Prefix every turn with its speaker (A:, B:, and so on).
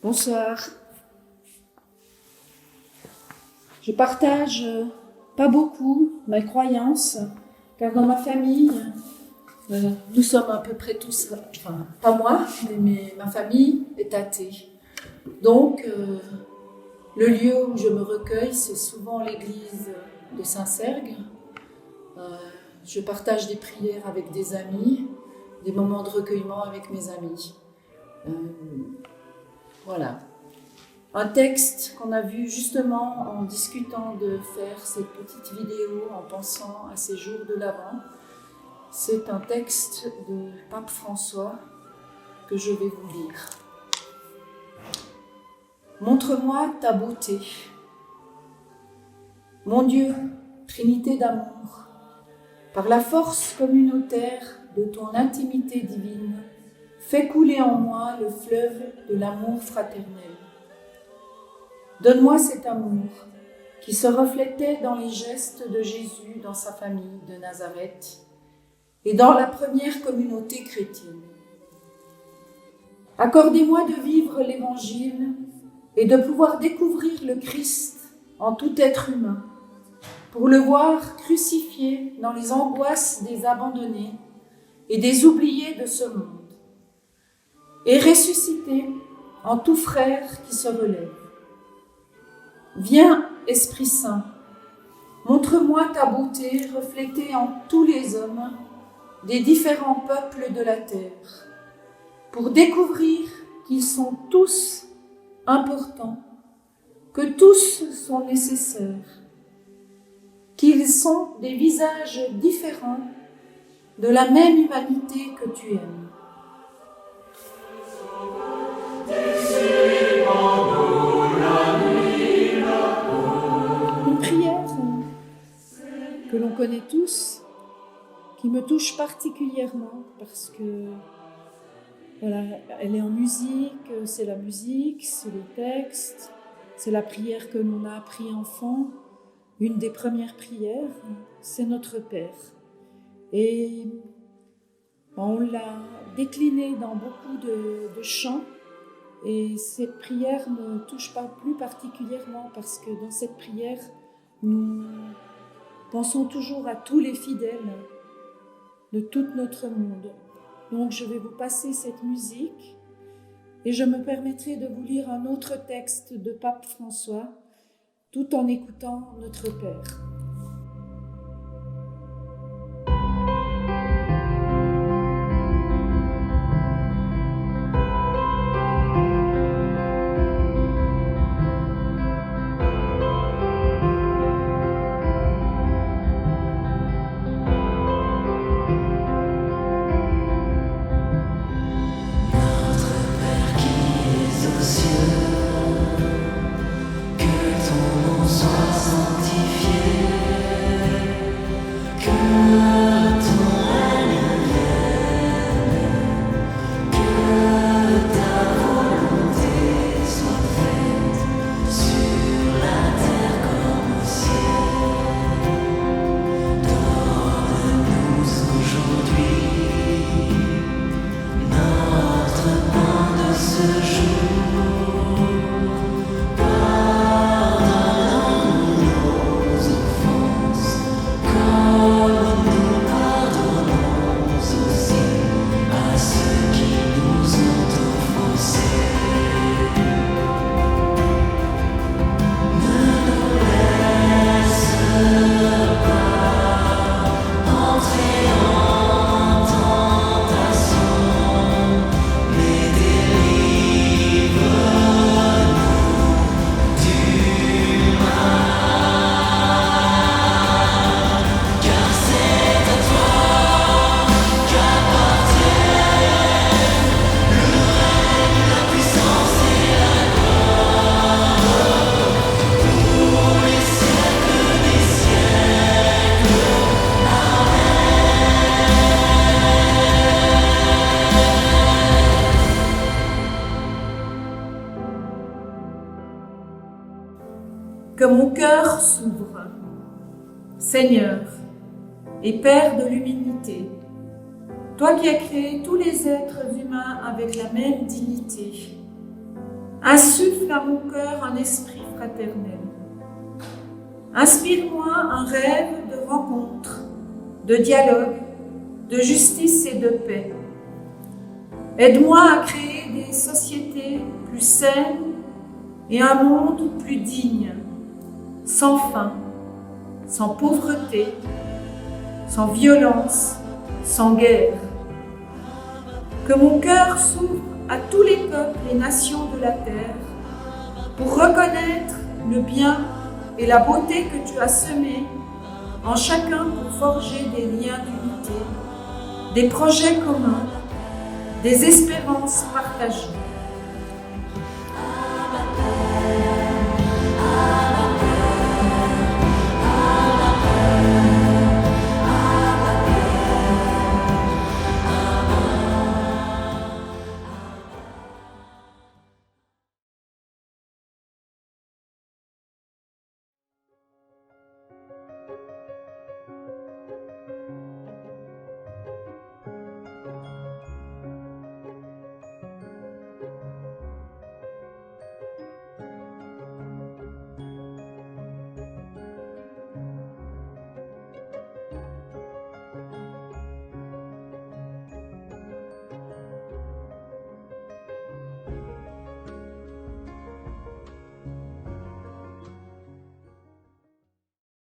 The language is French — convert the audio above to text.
A: Bonsoir. Je partage pas beaucoup ma croyance, car dans ma famille, nous sommes à peu près tous, enfin pas moi, mais ma famille est athée. Donc, le lieu où je me recueille, c'est souvent l'église de Saint-Sergue. Je partage des prières avec des amis, des moments de recueillement avec mes amis. Voilà. Un texte qu'on a vu justement en discutant de faire cette petite vidéo, en pensant à ces jours de l'Avent, c'est un texte de Pape François que je vais vous lire. Montre-moi ta beauté. Mon Dieu, Trinité d'amour, par la force communautaire de ton intimité divine, fais couler en moi le fleuve de l'amour fraternel. Donne-moi cet amour qui se reflétait dans les gestes de Jésus dans sa famille de Nazareth et dans la première communauté chrétienne. Accordez-moi de vivre l'Évangile et de pouvoir découvrir le Christ en tout être humain, pour le voir crucifié dans les angoisses des abandonnés et des oubliés de ce monde, et ressuscité en tout frère qui se relève. Viens, Esprit Saint, montre-moi ta beauté reflétée en tous les hommes des différents peuples de la terre, pour découvrir qu'ils sont tous importants, que tous sont nécessaires, qu'ils sont des visages différents de la même humanité que tu aimes. Une prière que l'on connaît tous, qui me touche particulièrement parce que voilà, elle est en musique, c'est la musique, c'est les textes, c'est la prière que l'on a appris enfant. Une des premières prières, c'est Notre Père. Et on l'a déclinée dans beaucoup de chants. Et cette prière me touche pas plus particulièrement parce que dans cette prière, nous pensons toujours à tous les fidèles de tout notre monde. Donc je vais vous passer cette musique et je me permettrai de vous lire un autre texte de Pape François tout en écoutant Notre Père. Que mon cœur s'ouvre, Seigneur et Père de l'humanité, toi qui as créé tous les êtres humains avec la même dignité, Insuffle à mon cœur un esprit fraternel. Inspire-moi un rêve de rencontre, de dialogue, de justice et de paix. Aide-moi à créer des sociétés plus saines et un monde plus digne, sans faim, sans pauvreté, sans violence, sans guerre. Que mon cœur s'ouvre à tous les peuples et nations de la terre pour reconnaître le bien et la beauté que tu as semés en chacun pour forger des liens d'unité, des projets communs, des espérances partagées.